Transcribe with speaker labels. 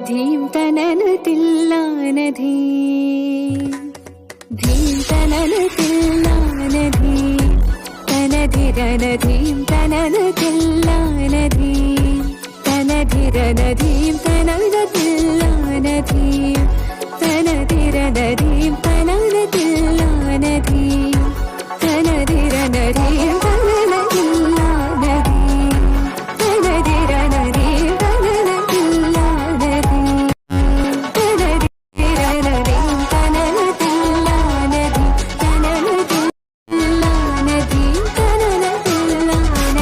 Speaker 1: ധീം തനന തില്ലാന ധീം തനന തില്ലാന തനധിരന ധീം തനന തില്ലാന തനധിരന ധീം തനന തില്ലാന തനധിരന ധീം തനന തില്ലാന തനധിരന ധീം തനന തില്ലാന തനധിരന ധീം തനന തില്ലാന തനധിരന ധീം തനന തില്ലാന തനന തില്ലാന ധീം തനന തില്ലാന